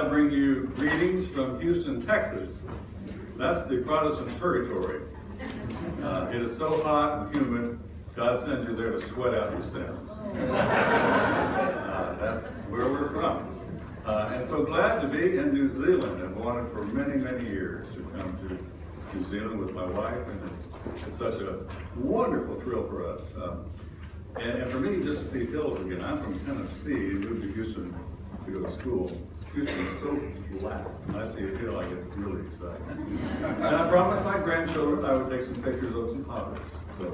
I bring you greetings from Houston, Texas. That's the Protestant purgatory. It is so hot and humid, God sends you there to sweat out your sins. That's where we're from. And so glad to be in New Zealand. I've wanted for many, many years to come to New Zealand with my wife, and it's such a wonderful thrill for us. And for me, just to see hills again. I'm from Tennessee, moved to Houston to go to school. Houston is so flat. When I see a hill, I get really excited. And I promised my grandchildren I would take some pictures of some hobbits. So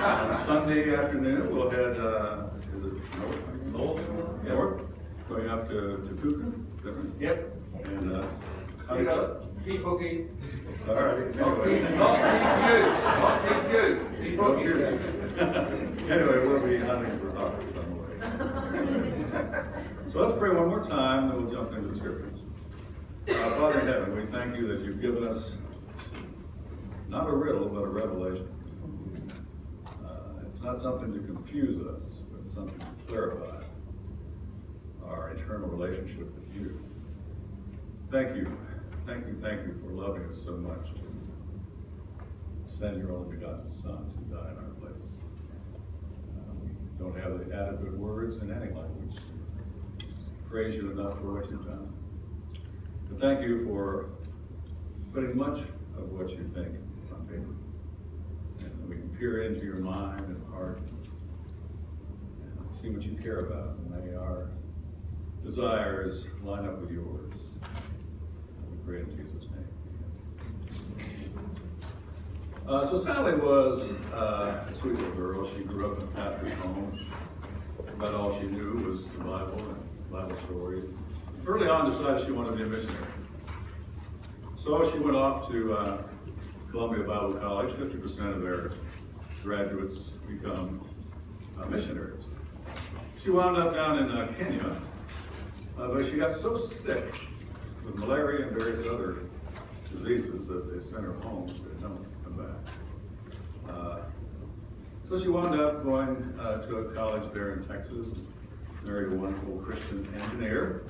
on Sunday afternoon, we'll head, is it north? North? Going up to Puka? Yep. And You know, keep boogie. all right. Not keep goose. Keep boogie. Anyway, we'll be hunting for hobbits on the way. So let's pray one more time, then we'll jump into the scriptures. Father in heaven, we thank you that you've given us not a riddle, but a revelation. It's not something to confuse us, but something to clarify our eternal relationship with you. Thank you for loving us so much to send your only begotten Son to die in our place. We don't have the adequate words in any language to praise you enough for what you've done. But thank you for putting much of what you think on paper. And we can peer into your mind and heart and see what you care about. And may our desires line up with yours. We pray in Jesus' name. So Sally was a sweet little girl. She grew up in a pastor's home. About all she knew was the Bible and Bible stories. Early on decided she wanted to be a missionary. So she went off to Columbia Bible College. 50% of their graduates become missionaries. She wound up down in Kenya, but she got so sick with malaria and various other diseases that they sent her home. She said, "No, come back." So she wound up going to a college there in Texas, married a wonderful Christian engineer.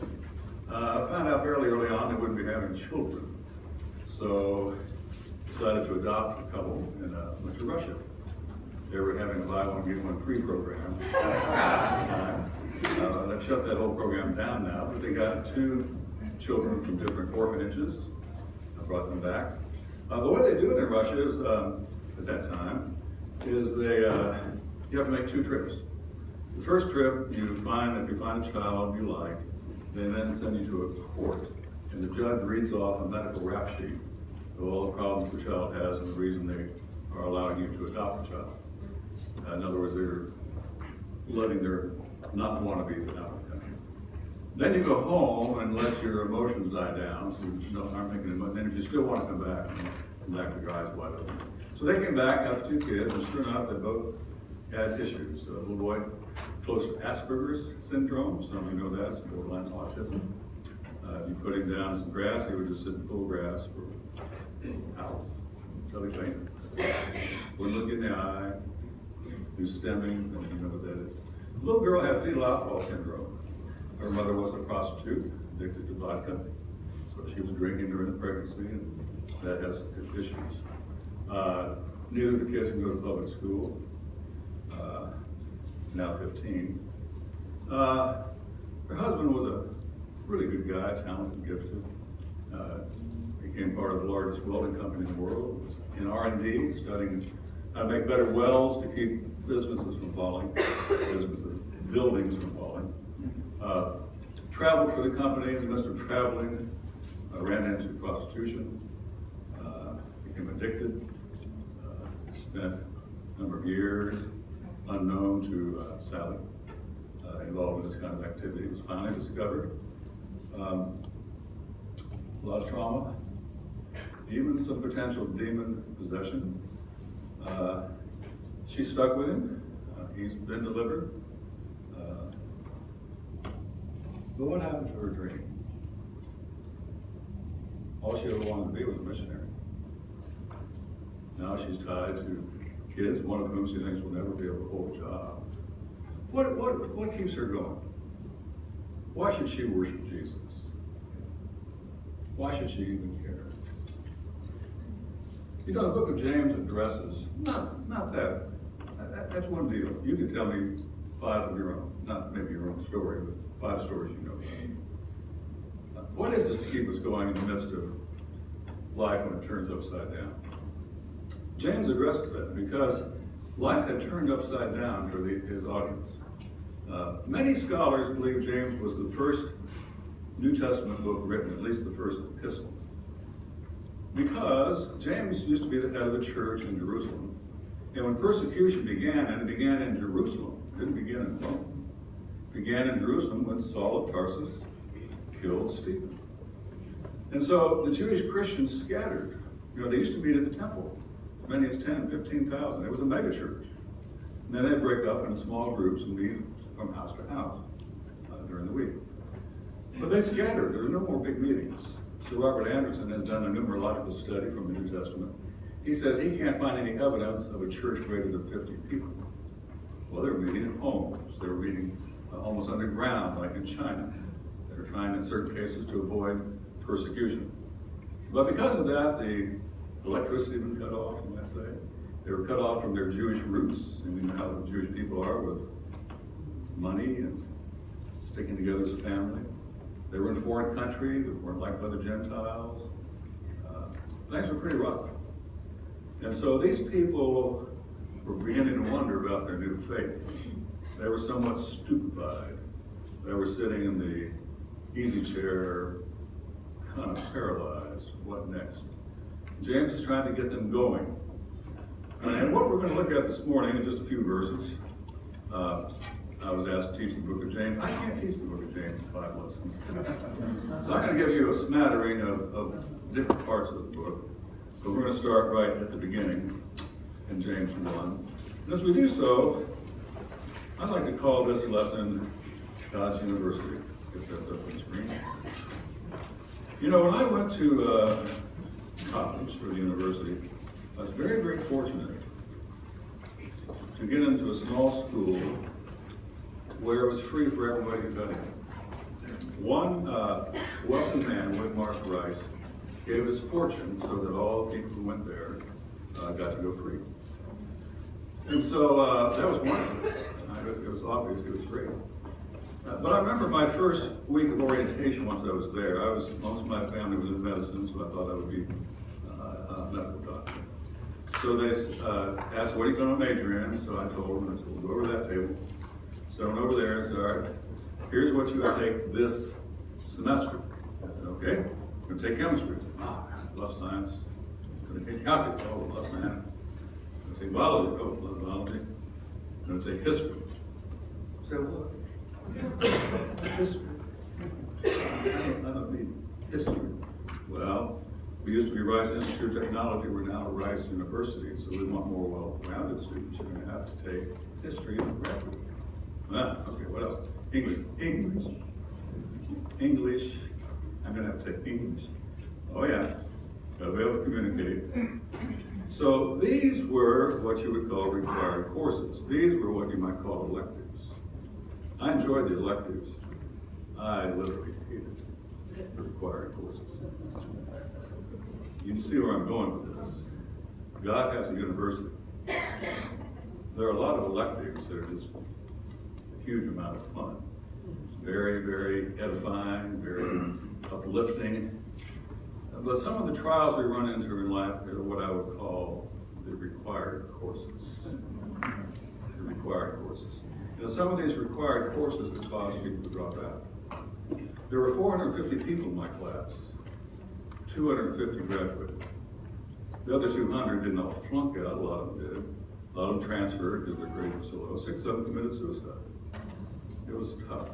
Found out fairly early on they wouldn't be having children, so decided to adopt a couple and went to Russia. They were having a buy one, get one free program at the time. They've shut that whole program down now, but they got 2 children from different orphanages. I brought them back. The way they do it in Russia is, at that time, is you have to make 2 trips. The first trip, if you find a child you like, they then send you to a court, and the judge reads off a medical rap sheet of all the problems the child has and the reason they are allowing you to adopt the child. In other words, they're letting their not wannabes out of the country. Then you go home and let your emotions die down, so you aren't making any money. Then if you still want to come back with your eyes wide open. So they came back, got the 2 kids, and sure enough, they both had issues. The little boy, close to Asperger's syndrome, some of you know that, it's borderline autism. If you put him down some grass, he would just sit in full grass for hours until he fainted. Wouldn't look you in the eye, do stemming, and you know what that is. The little girl had fetal alcohol syndrome. Her mother was a prostitute, addicted to vodka, so she was drinking during the pregnancy, and that has its issues. Neither of the kids can go to public school, now 15. Her husband was a really good guy, talented, gifted. Became part of the largest welding company in the world. Was in R&D, studying how to make better welds to keep buildings from falling. Traveled for the company. In the midst of traveling, ran into prostitution, became addicted, spent a number of years unknown to Sally, involved in this kind of activity. It was finally discovered. A lot of trauma, even some potential demon possession. She stuck with him. He's been delivered. But what happened to her dream? All she ever wanted to be was a missionary. Now she's tied to kids, one of whom she thinks will never be able to hold a job. What keeps her going? Why should she worship Jesus? Why should she even care? You know, the book of James addresses, not that. That's one deal. You can tell me 5 of your own, not maybe your own story, but 5 stories you know about. What is it to keep us going in the midst of life when it turns upside down? James addresses that because life had turned upside down for his audience. Many scholars believe James was the first New Testament book written, at least the first epistle. Because James used to be the head of the church in Jerusalem. And when persecution began, and it began in Jerusalem, it didn't begin in Rome. It began in Jerusalem when Saul of Tarsus killed Stephen. And so the Jewish Christians scattered. You know, they used to meet at the temple, as many as 10, 15,000. It was a mega church. And then they'd break up into small groups and meet from house to house during the week. But they scattered. There were no more big meetings. So Robert Anderson has done a numerological study from the New Testament. He says he can't find any evidence of a church greater than 50 people. Well, they were meeting in homes. They were meeting almost underground, like in China. They were trying, in certain cases, to avoid persecution. But because of that, the electricity had been cut off, you might say. They were cut off from their Jewish roots. And you know how the Jewish people are with money and sticking together as a family. They were in a foreign country that weren't liked by the Gentiles. Things were pretty rough. And so these people were beginning to wonder about their new faith. They were somewhat stupefied. They were sitting in the easy chair, kind of paralyzed. What next? James is trying to get them going. And what we're going to look at this morning in just a few verses. I was asked to teach the book of James. I can't teach the book of James in 5 lessons. So I'm going to give you a smattering of different parts of the book. But we're going to start right at the beginning in James 1. And as we do so, I'd like to call this lesson God's University. I guess that's up on the screen. You know, when I went to college or the university, I was very, very fortunate to get into a small school where it was free for everybody to study. One wealthy man, William Morris Rice, gave his fortune so that all the people who went there got to go free. And so that was wonderful. It was obvious, it was great. But I remember my first week of orientation once I was there. Most of my family was in medicine, so I thought I would be a medical doctor. So they asked, what are you going to major in? So I told them, I said, we'll go over that table. So I went over there and said, all right, here's what you would take this semester. I said, okay, I'm going to take chemistry. I said, I love science. I'm going to take calculus. Oh, I love math. I'm going to take biology. Oh, I love biology. I'm going to take history. I said, what? History. I don't need history. Well, we used to be Rice Institute of Technology. We're now Rice University, so we want more well-rounded students. You're going to have to take history and graduate. Okay, what else? English. I'm going to have to take English. Oh yeah, got to be able to communicate. So these were what you would call required courses. These were what you might call electives. I enjoyed the electives. I literally hated the required courses. You can see where I'm going with this. God has a university. There are a lot of electives that are just a huge amount of fun. Very, very edifying, very uplifting. But some of the trials we run into in life are what I would call the required courses. The required courses. You know, some of these required courses that cause people to drop out. There were 450 people in my class. 250 graduated. The other 200 did not flunk out, a lot of them did. A lot of them transferred because their grades were so low. 6 of them committed suicide. It was tough.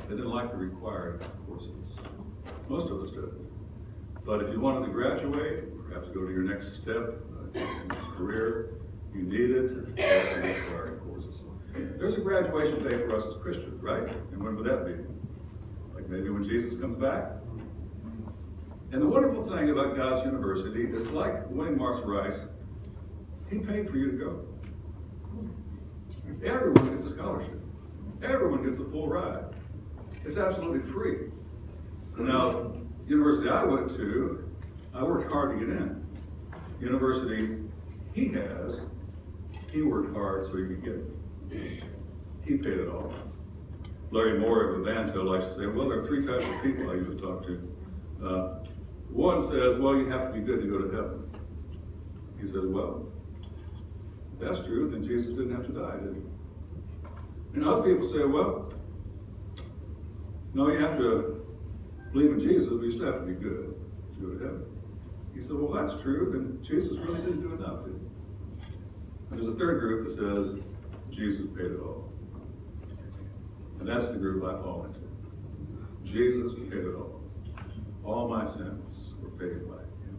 They didn't like the required courses. Most of us did. But if you wanted to graduate, perhaps go to your next step in your career, you needed to take the required courses. There's a graduation day for us as Christians, right? And when would that be? Like maybe when Jesus comes back? And the wonderful thing about God's University is, like William Morris Rice, he paid for you to go. Everyone gets a scholarship. Everyone gets a full ride. It's absolutely free. Now, University I went to, I worked hard to get in. University he worked hard so he could get it. He paid it all. Larry Moore of Evanto likes to say, well, there are three types of people I usually talk to. One says, well, you have to be good to go to heaven. He says, well, if that's true, then Jesus didn't have to die, did he? And other people say, well, no, you have to believe in Jesus, but you still have to be good to go to heaven. He said, well, that's true, then Jesus really didn't do enough, did he? And there's a third group that says, Jesus paid it all. And that's the group I fall into. Jesus paid it all. All my sins were paid by him.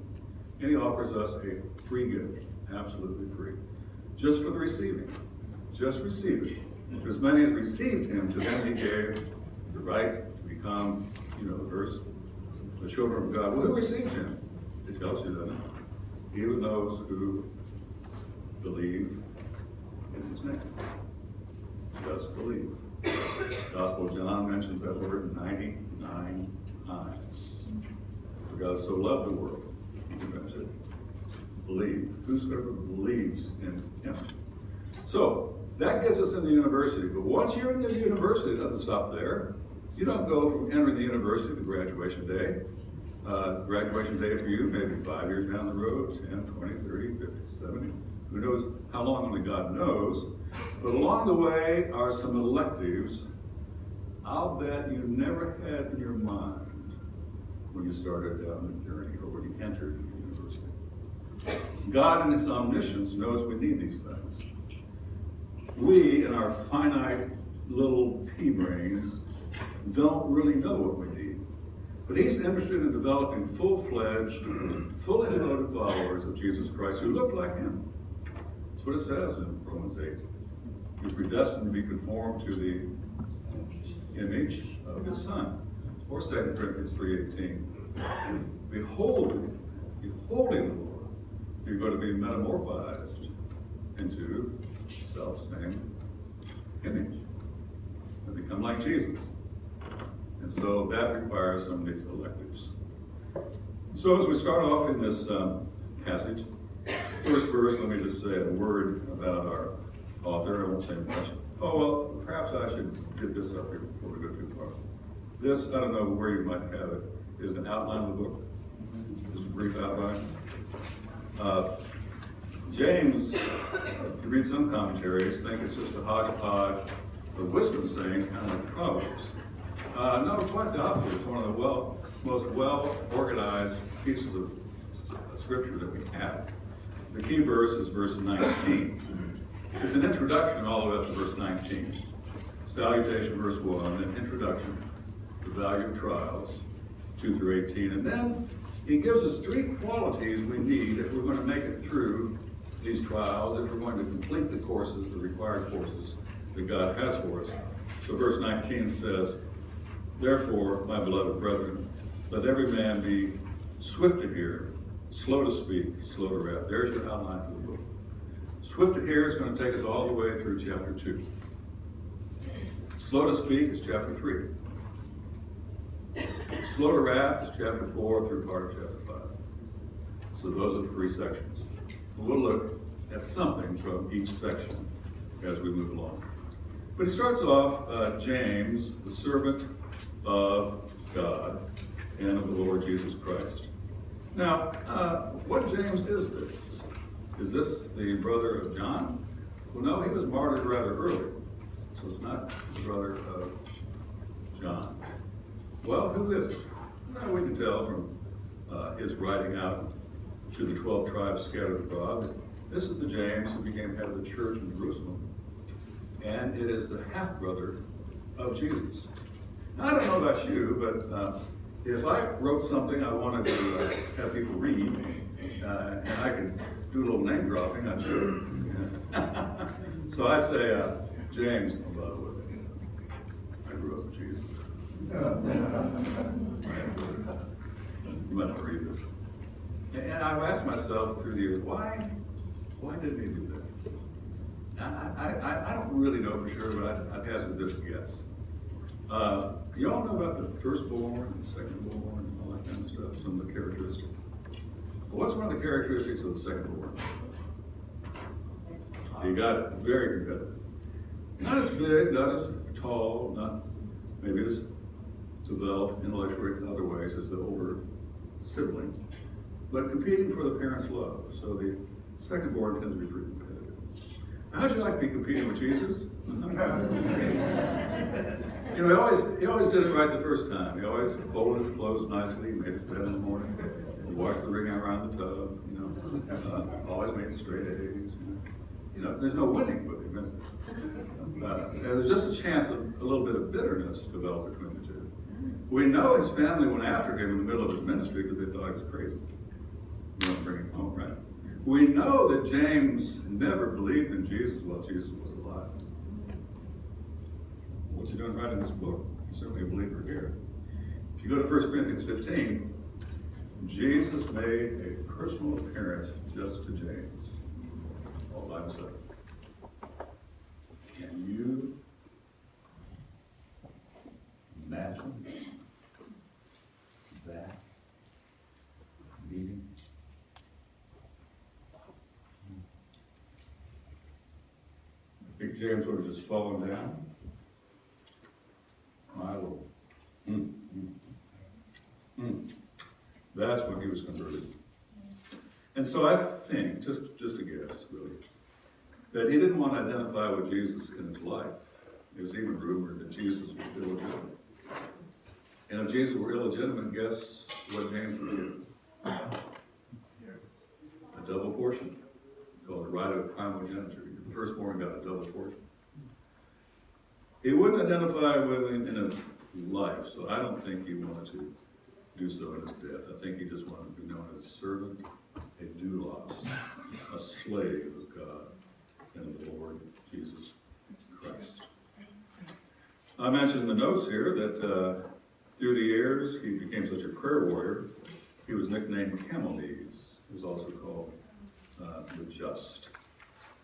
And he offers us a free gift, absolutely free. Just for the receiving. Just receive it. To as many as received him, to them he gave the right to become, the verse, the children of God. Well, who received him? It tells you, doesn't it? Even those who believe in his name. Just believe. Gospel of John mentions that word 99 times. For God so loved the world, he mentioned it. Believe. Whosoever believes in him. So, that gets us in the university. But once you're in the university, it doesn't stop there. You don't go from entering the university to graduation day. Graduation day for you, maybe 5 years down the road, 10, 20, 30, 50, 70. Who knows how long, only God knows. But along the way are some electives I'll bet you never had in your mind when you started down the journey or when you entered the university. God in his omniscience knows we need these things. We, in our finite little pea brains, don't really know what we need. But he's interested in developing full-fledged, fully devoted followers of Jesus Christ who look like him. That's what it says in Romans 8. You're predestined to be conformed to the image of his Son. Or 2 Corinthians 3:18. Beholding the Lord, you're going to be metamorphosed into self-same image and become like Jesus. And so that requires some of these electives. So as we start off in this passage, first verse, let me just say a word about our author. I won't say much. Oh, well, perhaps I should get this up here before we go too far. This, I don't know where you might have it, is an outline of the book. Just a brief outline. James, if you read some commentaries, think it's just a hodgepodge of wisdom sayings, kind of like Proverbs. No, quite the opposite. It's one of the most well-organized pieces of scripture that we have. The key verse is verse 19. It's an introduction all the way up to verse 19. Salutation, verse 1, an introduction, the value of trials, 2 through 18. And then he gives us three qualities we need if we're going to make it through these trials, if we're going to complete the courses, the required courses that God has for us. So verse 19 says, therefore, my beloved brethren, let every man be swift to hear, slow to speak, slow to wrath. There's your outline for the book. Swift to hear is going to take us all the way through chapter 2. Slow to speak is chapter 3. Slow to wrath is chapter 4 through part of chapter 5. So those are the three sections. We'll look at something from each section as we move along. But it starts off, James, the servant of God and of the Lord Jesus Christ. Now, what James is this? Is this the brother of John? Well, no, he was martyred rather early, so it's not the brother of John. Well, who is it? Well, we can tell from his writing out to the 12 tribes scattered abroad that this is the James who became head of the church in Jerusalem, and it is the half-brother of Jesus. Now, I don't know about you, but if I wrote something I wanted to have people read, and I could do a little name dropping, I'd do it. So I'd say, James, oh, by the way, I grew up with Jesus. You might not read this. And I've asked myself through the years, why didn't he do that? I don't really know for sure, but I'd hazard this guess. You all know about the firstborn, the secondborn, and all that kind of stuff, some of the characteristics. But what's one of the characteristics of the secondborn? You got it, very competitive. Not as big, not as tall, not maybe as developed intellectually in other ways as the older sibling, but competing for the parents' love. So the secondborn tends to be pretty competitive. How'd you like to be competing with Jesus? You know, he always did it right the first time. He always folded his clothes nicely, made his bed in the morning, he washed the ring around the tub, you know, always made straight A's. You know, there's no winning with him, is there? And there's just a chance of a little bit of bitterness developed between the two. We know his family went after him in the middle of his ministry because they thought he was crazy. We don't bring him home, right? We know that James never believed in Jesus while Jesus was alive. What's he doing writing this book? He's certainly a believer here. If you go to 1 Corinthians 15, Jesus made a personal appearance just to James, all by himself. Can you imagine that meeting? I think James would have just fallen down. My Lord. That's when he was converted. And so I think, just a guess, really, that he didn't want to identify with Jesus in his life. It was even rumored that Jesus was illegitimate. And if Jesus were illegitimate, guess what James would do? A double portion, called the right of primogeniture. The firstborn got a double portion. He wouldn't identify with him in his life, so I don't think he wanted to do so in his death. I think he just wanted to be known as a servant, a doulos, a slave of God and of the Lord Jesus Christ. I mentioned in the notes here that through the years he became such a prayer warrior, he was nicknamed Camel Knees. He was also called the Just.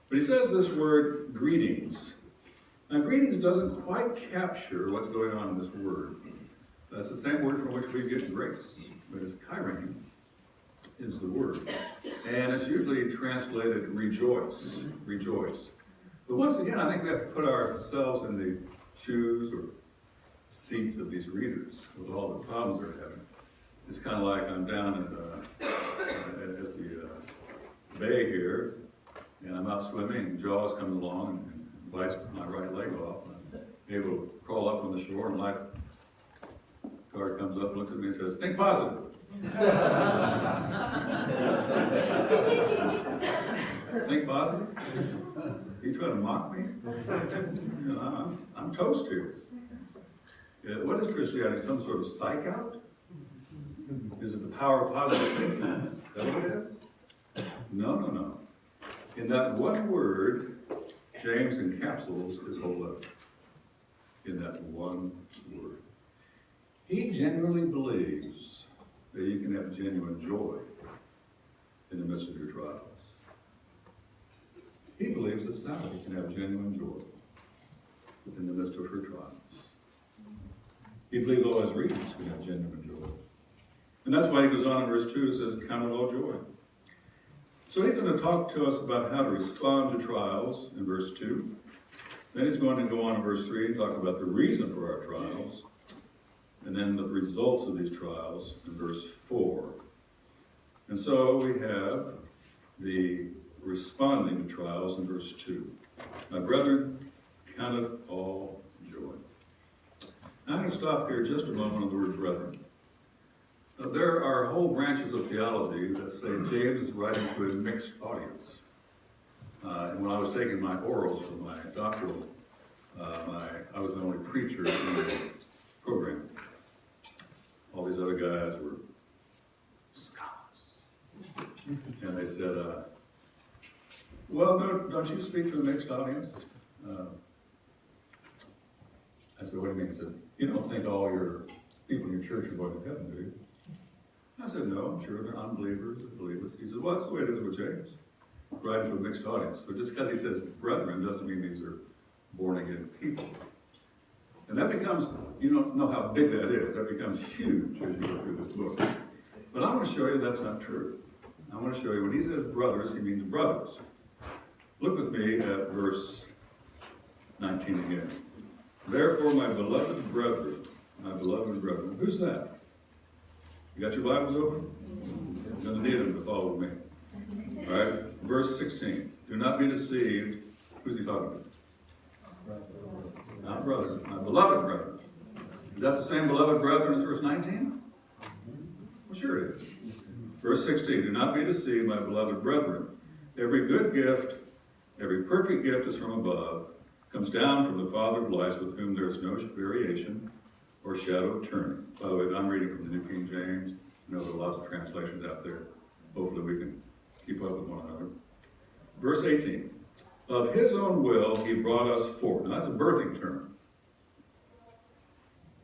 But he says this word, greetings. Now, greetings doesn't quite capture what's going on in this word. That's the same word from which we get grace, but it's chirene is the word. And it's usually translated rejoice, rejoice. But once again, I think we have to put ourselves in the shoes or seats of these readers with all the problems they're having. It's kind of like I'm down at the bay here, and I'm out swimming, and Jaws comes along and bites my right leg off. I'm able to crawl up on the shore, and lifeguard comes up, looks at me, and says, "Think positive." Think positive? You trying to mock me? You know, I'm toast here. What is Christianity? Some sort of psych out? Is it the power of positive thinking? Is that what it is? No. In that one word, James encapsulates his whole letter. In that one word. He genuinely believes that you can have genuine joy in the midst of your trials. He believes that Sally can have genuine joy in the midst of her trials. He believes all his readers can have genuine joy. And that's why he goes on in verse 2 and says, "Count it all joy." So he's going to talk to us about how to respond to trials in verse 2. Then he's going to go on in verse 3 and talk about the reason for our trials, and then the results of these trials in verse 4. And so we have the responding to trials in verse 2. My brethren, count it all joy. I'm going to stop here just a moment on the word brethren. There are whole branches of theology that say James is writing to a mixed audience. And when I was taking my orals for my doctoral, I was the only preacher in the program. All these other guys were scholars. And they said, well, no, don't you speak to a mixed audience? I said, what do you mean? He said, you don't think all your people in your church are going to heaven, do you? I said, no, I'm sure they're unbelievers and believers. He said, well, that's the way it is with James, writing to a mixed audience. But just because he says brethren doesn't mean these are born-again people. And that becomes You don't know how big that is. That becomes huge as you go through this book. But I want to show you that's not true. I want to show you when he says brothers, he means brothers. Look with me at verse 19 again. Therefore, my beloved brethren, who's that? You got your Bibles open? You're going to need them to follow me. All right, verse 16. Do not be deceived. Who's he talking to? Not brother, my beloved brethren. Is that the same beloved brethren as verse 19? Well, sure it is. Verse 16. Do not be deceived, my beloved brethren. Every good gift, every perfect gift is from above, comes down from the Father of lights, with whom there is no variation or shadow of turning. By the way, I'm reading from the New King James. I know there are lots of translations out there. Hopefully we can keep up with one another. Verse 18. Of his own will he brought us forth. Now that's a birthing term.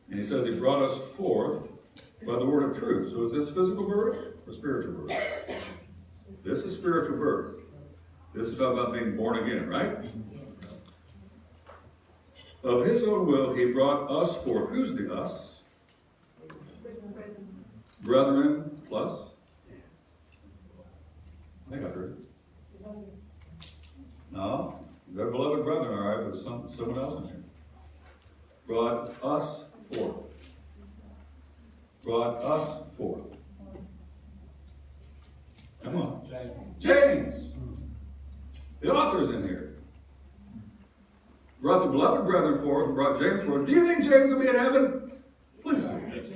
And he says he brought us forth by the word of truth. So is this physical birth or spiritual birth? This is spiritual birth. This is talking about being born again, right? Of his own will he brought us forth. Who's the us? Brethren plus? I think I heard it. No, they're beloved brethren, all right, but someone else in here. Brought us forth. Brought us forth. Come on. James. The author's in here. Brought the beloved brethren forth, brought James forth. Do you think James will be in heaven? Please say yes.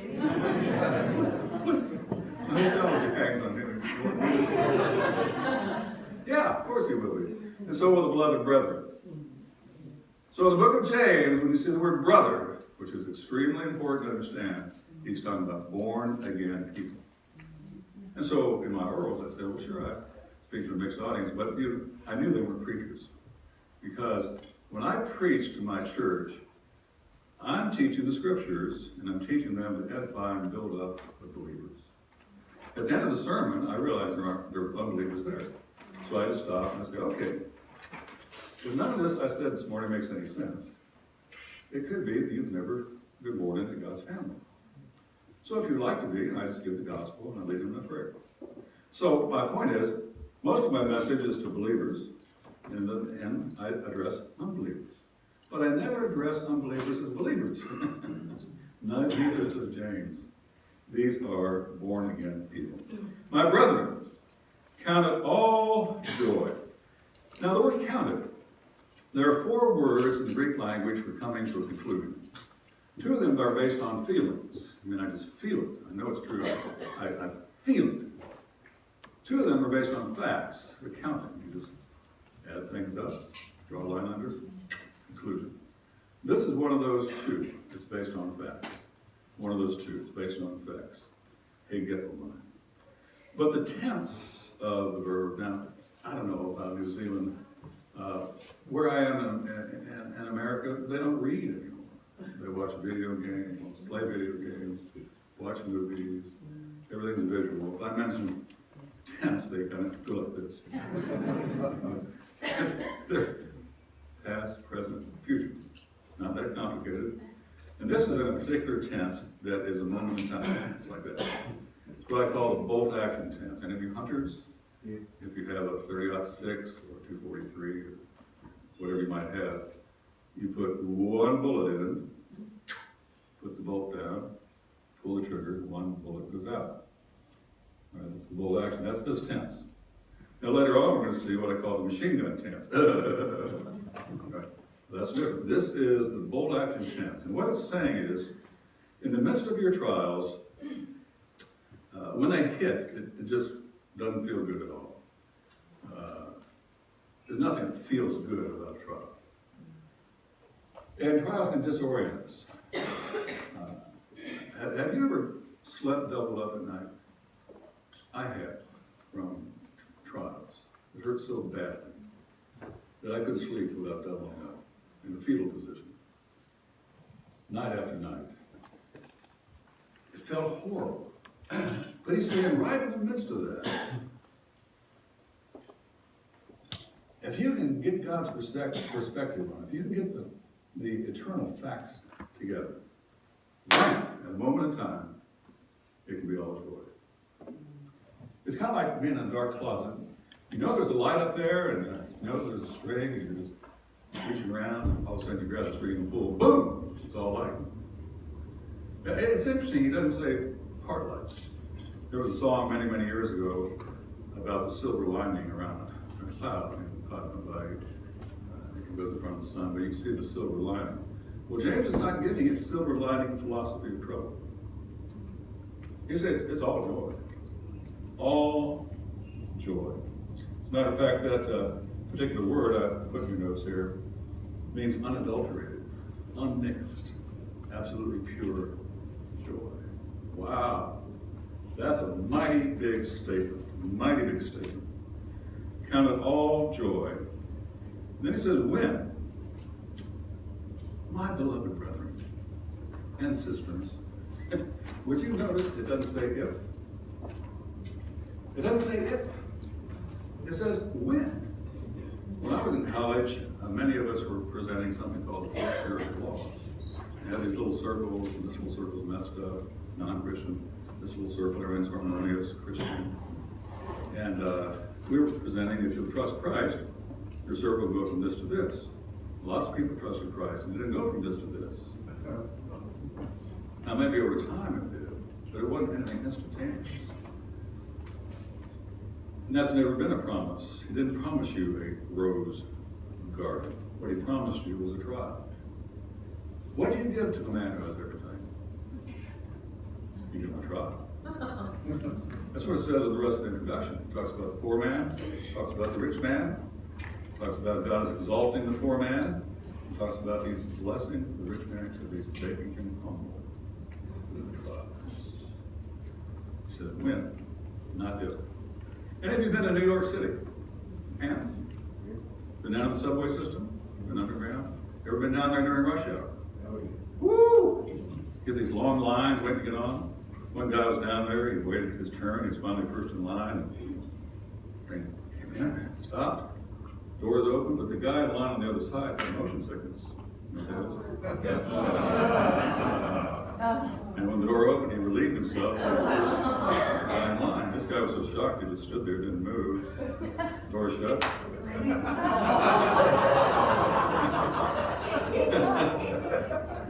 Please. My theology hangs on him. Yeah, of course he will be. And so will the beloved brethren. So in the book of James, when you see the word brother, which is extremely important to understand, he's talking about born again people. And so in my orals, I said, well, sure, I speak to a mixed audience, but I knew they weren't preachers. Because when I preach to my church, I'm teaching the scriptures, and I'm teaching them to edify and build up the believers. At the end of the sermon, I realized there are unbelievers there. So I just stopped and I said, okay, if none of this I said this morning makes any sense, it could be that you've never been born into God's family. So if you'd like to be, I just give the gospel and I lead them in a prayer. So my point is, most of my message is to believers, and I address unbelievers. But I never address unbelievers as believers. Neither does James. These are born again people. My brethren, count it all joy. Now the word count it, there are 4 words in the Greek language for coming to a conclusion. 2 of them are based on feelings. I mean, I just feel it. I know it's true. I feel it. 2 of them are based on facts, accounting. You just add things up, draw a line under, conclusion. This is one of those 2. It's based on facts. One of those 2. It's based on facts. Hey, get the line. But the tense of the verb, now, I don't know about New Zealand. Where I am in America, they don't read anymore. They watch video games, play video games, watch movies. Everything's visual. If I mention tense, they kind of go like this. They're past, present, future. Not that complicated. And this is in a particular tense that is a moment in time. It's like that. It's what I call the bolt action tense. Any of you hunters? If you have a 30-06 or 243 or whatever you might have, you put one bullet in, put the bolt down, pull the trigger, one bullet goes out. All right, that's the bolt action. That's this tense. Now later on we're going to see what I call the machine gun tense. Right. That's different. This is the bolt action tense. And what it's saying is, in the midst of your trials, when they hit, it just doesn't feel good at all. There's nothing that feels good about a trial. And trials can disorient us. Have you ever slept doubled up at night? I have, from trials. It hurt so badly that I couldn't sleep without doubling up in the fetal position, night after night. It felt horrible. But he's saying right in the midst of that, if you can get God's perspective on it, if you can get the eternal facts together, Man, at a moment in time, it can be all joy. It's kind of like being in a dark closet. You know there's a light up there, and you know there's a string, and you're just reaching around, and all of a sudden you grab the string and pull, boom, it's all light. It's interesting, he doesn't say part light. There was a song many, many years ago about the silver lining around a cloud, and caught by, it goes in front of the sun, but you can see the silver lining. Well, James is not giving his silver lining philosophy of trouble. He says it's all joy. All joy. As a matter of fact, that particular word I've put in your notes here means unadulterated, unmixed, absolutely pure joy. Wow. That's a mighty big statement. Mighty big statement. Count it all joy. And then he says, when, my beloved brethren and sisters, would you notice it doesn't say if? It doesn't say if. It says when. When I was in college, many of us were presenting something called the four spiritual laws. You had these little circles, and this little circle is messed up, non-Christian. This little circle is harmonious, Christian. And we were presenting, if you'll trust Christ, your circle will go from this to this. Lots of people trusted Christ, and it didn't go from this to this. Now, maybe over time it did, but it wasn't anything instantaneous. And that's never been a promise. He didn't promise you a rose garden. What he promised you was a trial. What do you give to the man who has everything? You give him a trial. That's what it says in the rest of the introduction. It talks about the poor man, it talks about the rich man, it talks about God is exalting the poor man, it talks about he's blessing the rich man because he's making him humble through the trials. He said when, not if. Any of you been to New York City? Hands? Been down in the subway system? Been underground? Ever been down there during rush hour? Woo! Get these long lines waiting to get on. One guy was down there, he waited his turn, he was finally first in line, and train came in, stopped, doors open, but the guy in line on the other side had motion sickness. You know what that is? And when the door opened, he relieved himself for the first guy in line. This guy was so shocked, he just stood there, didn't move. Door shut.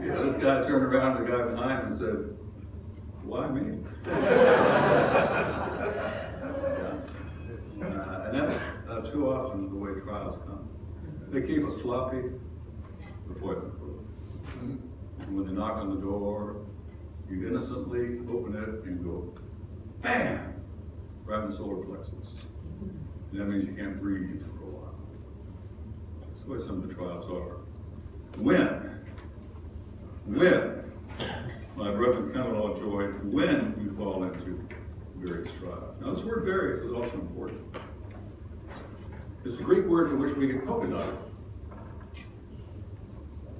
Yeah, this guy turned around to the guy behind him and said, why me? And that's too often the way trials come. They keep a sloppy appointment book. And when they knock on the door, you innocently open it and go, bam! Right in the solar plexus. And that means you can't breathe for a while. That's the way some of the trials are. When, my brethren, count it all joy when you fall into various trials. Now, this word various is also important. It's the Greek word for which we get polka dot.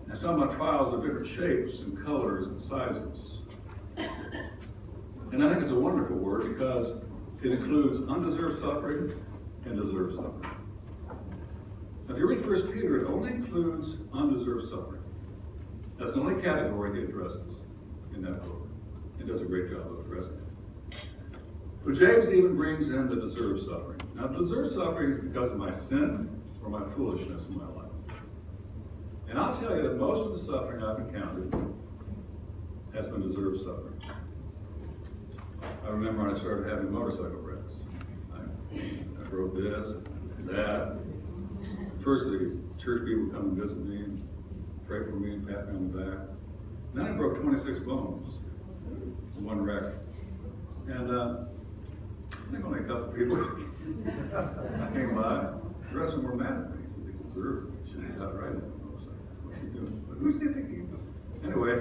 It's talking about trials of different shapes and colors and sizes. And I think it's a wonderful word because it includes undeserved suffering and deserved suffering. Now, if you read 1 Peter, it only includes undeserved suffering. That's the only category he addresses in that book. He does a great job of addressing it. But James even brings in the deserved suffering. Now, deserved suffering is because of my sin or my foolishness in my life. And I'll tell you that most of the suffering I've encountered has been deserved suffering. I remember when I started having motorcycle wrecks. I broke this and that. First, the church people would come and visit me and pray for me and pat me on the back. Then I broke 26 bones in one wreck. And I think only a couple of people came by. The rest of them were mad at me. So they deserved it. Should have got right in the motorcycle. What's he doing? But who's he thinking? Anyway,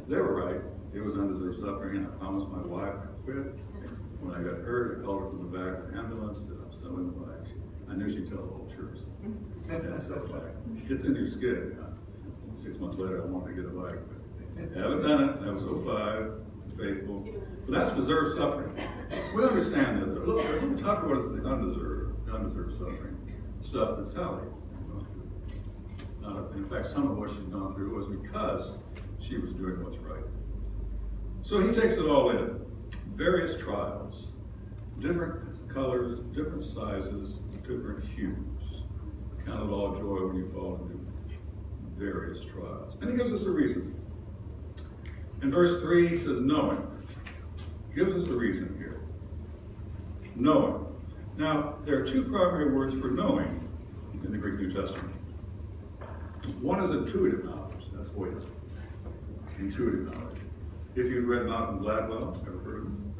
they were right. It was undeserved suffering, and I promised my wife I'd quit. When I got hurt, I called her from the back of the ambulance, said I'm selling the bike. I knew she'd tell the whole church. Dad sell a bike. It's in your skin. 6 months later, I wanted to get a bike. But I haven't done it. That was 05, faithful. But that's deserved suffering. We understand that. Look, let me talk about the undeserved suffering. Stuff that Sally has gone through. In fact, some of what she's gone through was because she was doing what's right. So he takes it all in. Various trials, different colors, different sizes, different hues. Count it all joy when you fall into various trials. And he gives us a reason. In verse 3, he says, knowing. Gives us a reason here. Knowing. Now, there are two primary words for knowing in the Greek New Testament. One is intuitive knowledge. That's oida. Intuitive knowledge. If you've read Malcolm Gladwell, ever heard of him?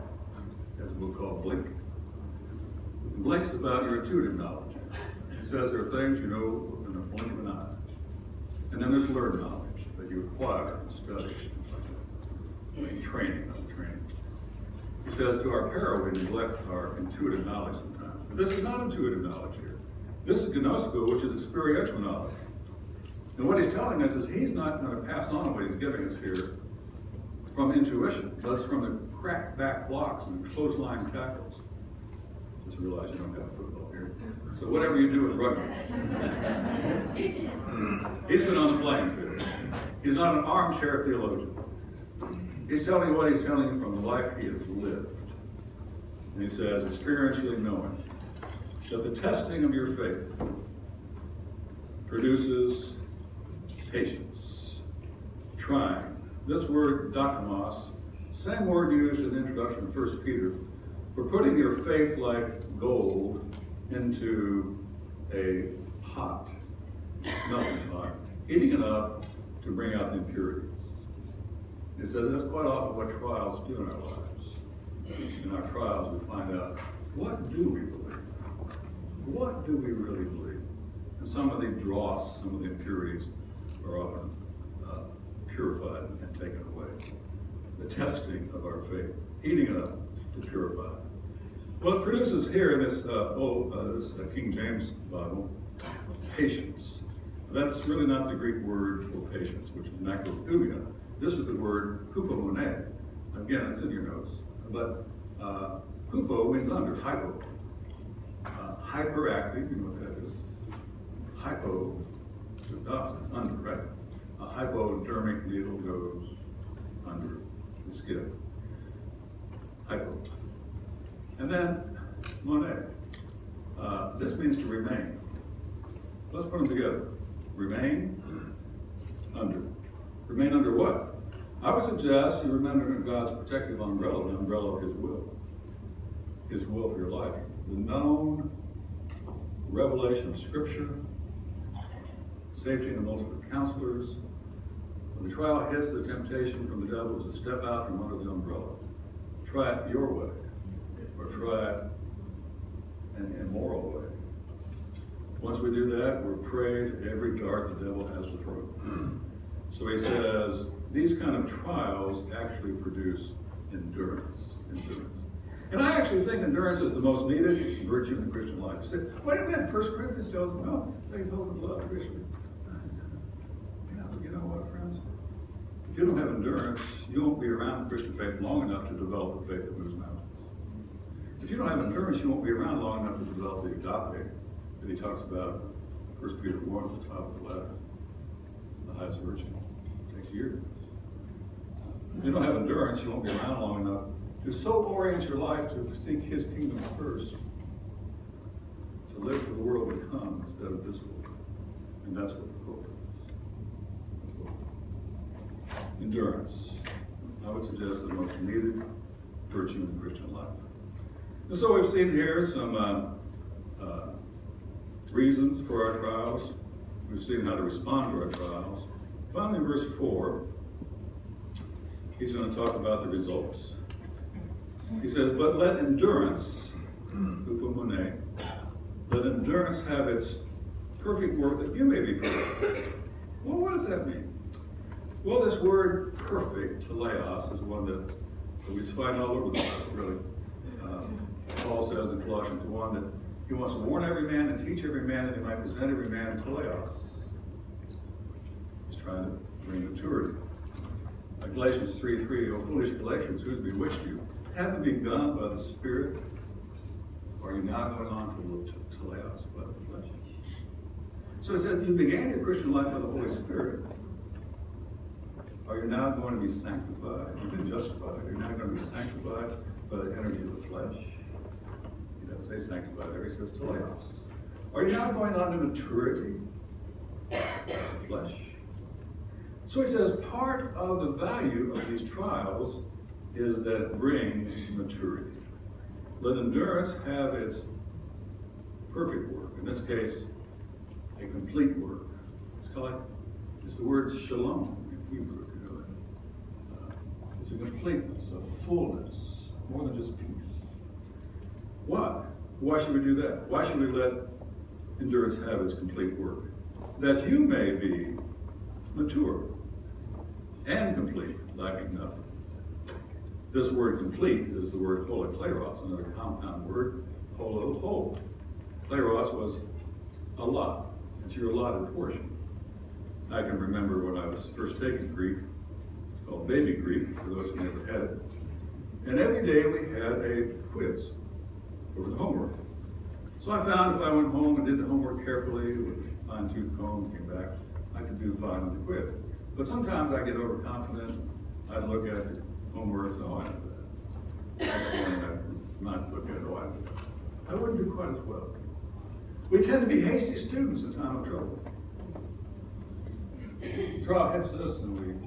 He has a book called Blink. Blink's about your intuitive knowledge. He says there are things you know in a blink of an eye. And then there's learned knowledge that you acquire and study. Training. He says to our peril we neglect our intuitive knowledge sometimes. But this is not intuitive knowledge here. This is gnosko, which is experiential knowledge. And what he's telling us is he's not going to pass on what he's giving us here from intuition, but it's from the cracked back blocks and clothesline tackles. Just realize you don't have football here. So whatever you do with rugby. He's been on the playing field. He's not an armchair theologian. He's telling you what he's telling you from the life he has lived. And he says, experientially knowing that the testing of your faith produces patience, trying. This word, dokimos, same word used in the introduction of 1 Peter, for putting your faith like gold into a pot, a smelting pot, heating it up to bring out the impurities. It says that's quite often what trials do in our lives. In our trials, we find out, what do we believe? What do we really believe? And some of the dross, some of the impurities are often purified and taken away. The testing of our faith, heating it up to purify it. Well, it produces here in this, King James Bible, patience. That's really not the Greek word for patience, which is makrothumia. This is the word hupomone. Again, it's in your notes. But hupo means under, hypo. Hyperactive, you know what that is. Hypo is up, it's under, right? A hypodermic needle goes under the skin. Hypo. And then, monet. This means to remain. Let's put them together. Remain under. Remain under what? I would suggest you remain under God's protective umbrella, the umbrella of His will. His will for your life. The known revelation of Scripture, safety in the multiple counselors. When the trial hits, the temptation from the devil is to step out from under the umbrella. Try it your way, or try it an immoral way. Once we do that, we're prey to every dart the devil has to throw. So he says, these kind of trials actually produce endurance. And I actually think endurance is the most needed virtue in the Christian life. You say, wait a minute, 1 Corinthians tells us, no, faith, hope, and love, Christian. Yeah, but you know what, friends? If you don't have endurance, you won't be around the Christian faith long enough to develop the faith that moves mountains. If you don't have endurance, you won't be around long enough to develop the agape that he talks about in 1 Peter 1 at the top of the ladder. The highest virtue. It takes years. If you don't have endurance, you won't be around long enough to so orient your life to seek His kingdom first, to live for the world to come instead of this world. And that's what the hope is. Endurance. I would suggest the most needed virtue in the Christian life. And so we've seen here some reasons for our trials. We've seen how to respond to our trials. Finally, in verse 4, he's going to talk about the results. He says, but let endurance, upomone, let endurance have its perfect work that you may be perfect. Well, what does that mean? Well, this word perfect, teleos, is one that we find all over the Bible, really. Paul says in Colossians 1 that he wants to warn every man and teach every man that he might present every man teleos. He's trying to bring maturity. Galatians 3:3, O foolish Galatians, who has bewitched you? Haven't begun by the Spirit? Or are you now going on to teleos by the flesh? So it said you began your Christian life by the Holy Spirit. Are you now going to be sanctified? You've been justified. You're now going to be sanctified by the energy of the flesh. He doesn't say sanctified there, he says teleos. Are you now going on to maturity of the flesh? So he says part of the value of these trials is that it brings maturity. Let endurance have its perfect work. In this case, a complete work. It's the word shalom in Hebrew. It's a completeness, a fullness, more than just peace. Why? Why should we do that? Why should we let endurance have its complete work? That you may be mature and complete, lacking nothing. This word complete is the word holokleros, another compound word, whole. Kleros was a lot. It's your allotted portion. I can remember when I was first taking Greek, it's called baby Greek, for those who never had it. And every day we had a quiz over the homework. So I found if I went home and did the homework carefully with a fine-tooth comb and came back, I could do fine on the quiz. But sometimes I get overconfident. I'd look at the homework and say, oh, I know that. Next morning I'd not look at it, oh, I know that. I wouldn't do quite as well. We tend to be hasty students in time of trouble. Trial hits us and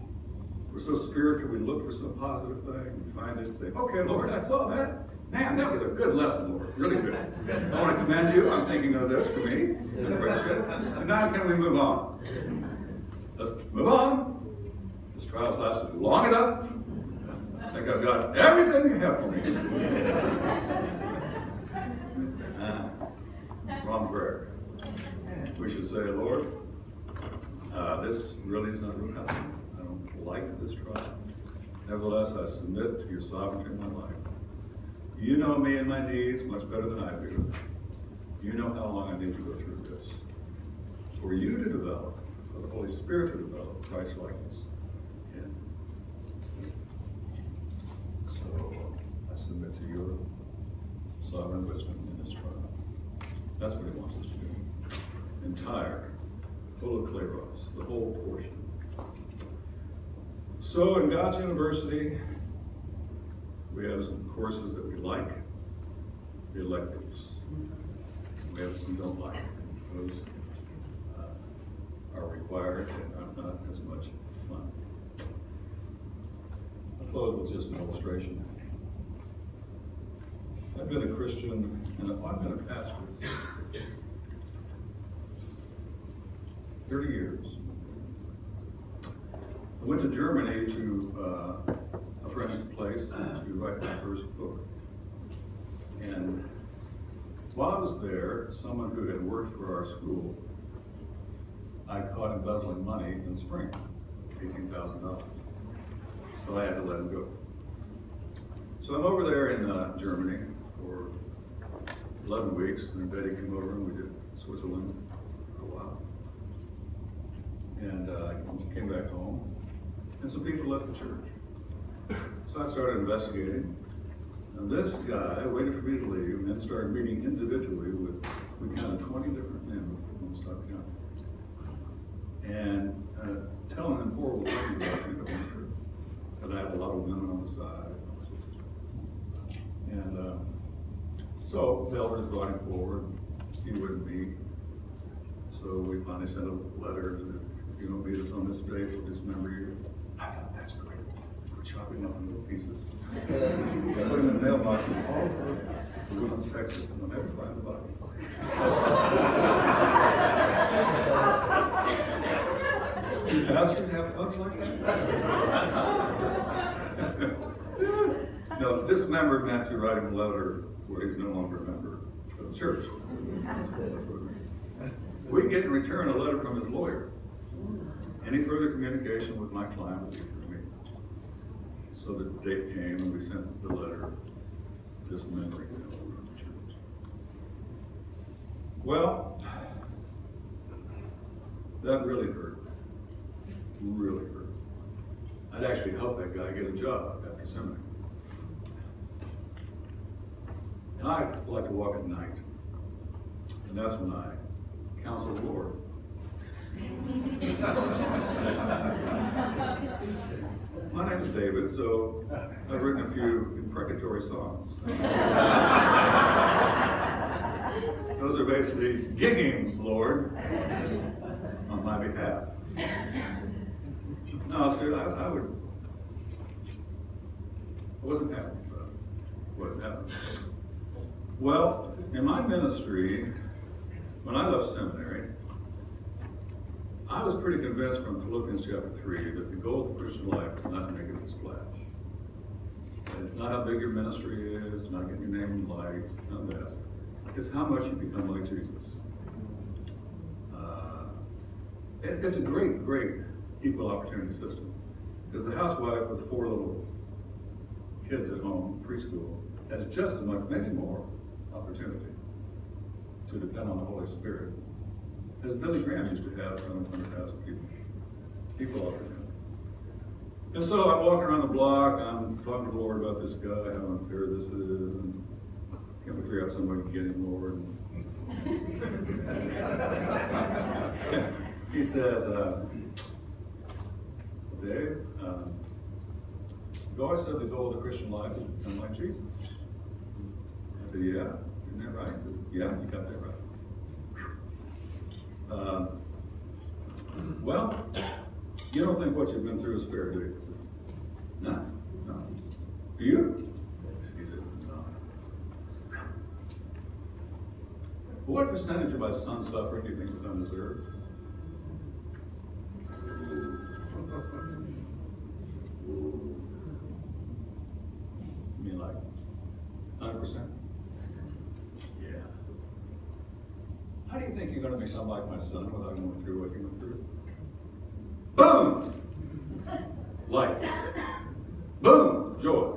we're so spiritual, we look for some positive thing, we find it and say, okay, Lord, I saw that. Man, that was a good lesson, Lord, really good. I want to commend you, I'm thinking of this for me. And now can we move on? Let's move on. This trial's lasted long enough. I think I've got everything you have for me. Wrong prayer. We should say, Lord, this really is not real happening. I don't like this trial. Nevertheless, I submit to your sovereignty in my life. You know me and my needs much better than I do. You know how long I need to go through this. For you to develop, for the Holy Spirit to develop Christ-likeness in me. So I submit to your sovereign wisdom in this trial. That's what he wants us to do. Entire, holokleros, the whole portion. So in God's University, we have some courses that we like, the electives. We have some don't like. Those are required and are not as much fun. I'll close with just an illustration. I've been a Christian and I've been a pastor 30 years. I went to Germany to a friend's place to write my first book. And while I was there, someone who had worked for our school, I caught embezzling money in the spring, $18,000. So I had to let him go. So I'm over there in Germany for 11 weeks, and then Betty came over and we did Switzerland for a while. And came back home, and some people left the church. So I started investigating, and this guy waited for me to leave, and then started meeting individually with, we counted 20 different men in Stock County, and telling them horrible things about me that weren't true. That I had a lot of women on the side, and all sorts of stuff. And so the elders brought him forward. He wouldn't meet. So we finally sent a letter that if you don't meet us on this date, we'll dismember you. I thought, that's great. We're chopping up in little pieces. I put them in mailboxes all over Woodlands, Texas, and I'll never find the body. Do pastors have thoughts like that? No, dismember meant to write him a letter where he's no longer a member of the church. That's what it means. We get in return a letter from his lawyer. Any further communication with my client would be through me. So the date came and we sent the letter dismembering him from the church. Well, that really hurt. Really hurt. I'd actually helped that guy get a job after seminary. And I like to walk at night. And that's when I counsel the Lord. My name's David, so I've written a few imprecatory songs. Those are basically gigging, Lord, on my behalf. No, sir, I wasn't happy about what had happened. Well, in my ministry, when I left seminary, I was pretty convinced from Philippians chapter 3 that the goal of the Christian life is not to make it a splash. It's not how big your ministry is, it's not getting your name in lights, it's not that. It's how much you become like Jesus. It's a great, great equal opportunity system. Because the housewife with 4 little kids at home, preschool, has just as much, maybe more, opportunity to depend on the Holy Spirit as Billy Graham used to have in front of 100,000 people. Equal opportunity. And so I'm walking around the block, I'm talking to the Lord about this guy, how unfair this is, and can we figure out some way to get him, Lord? He says, Dave, you always said the goal of the Christian life is to become like Jesus. I said, yeah, isn't that right? He said, yeah, you got that right. Well, you don't think what you've been through is fair, do you? I said, no. Do you? He said, no. What percentage of my son's suffering do you think is undeserved? You mean like 100%? Yeah. How do you think you're going to become like my son without going through what he went through? Boom! Light. Boom! Joy.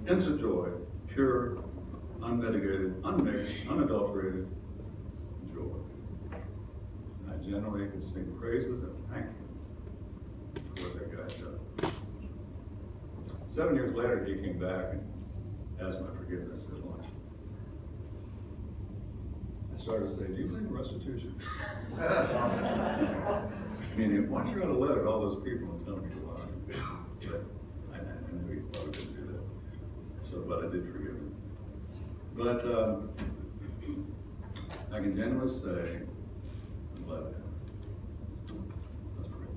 Instant joy. Pure, unmitigated, unmixed, unadulterated joy. And I generally could sing praises and thank him for what that guy did. 7 years later, he came back and asked my forgiveness at lunch. I started to say, do you believe in restitution? Meaning, why don't you write a letter to all those people and tell them you're lying? But I knew he probably didn't do that. So, but I did forgive him. But I can genuinely say, I love him. Let's pray.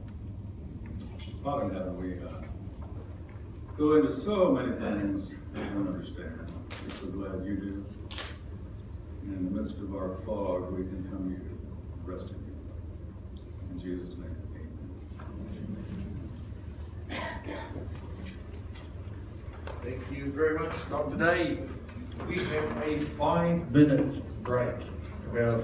Father in heaven, we go into so many things that we don't understand. We're so glad you do. And in the midst of our fog, we can come to you, rest in you. In Jesus' name, amen. Thank you very much, Dr. Dave. We have a 5-minute break. Well,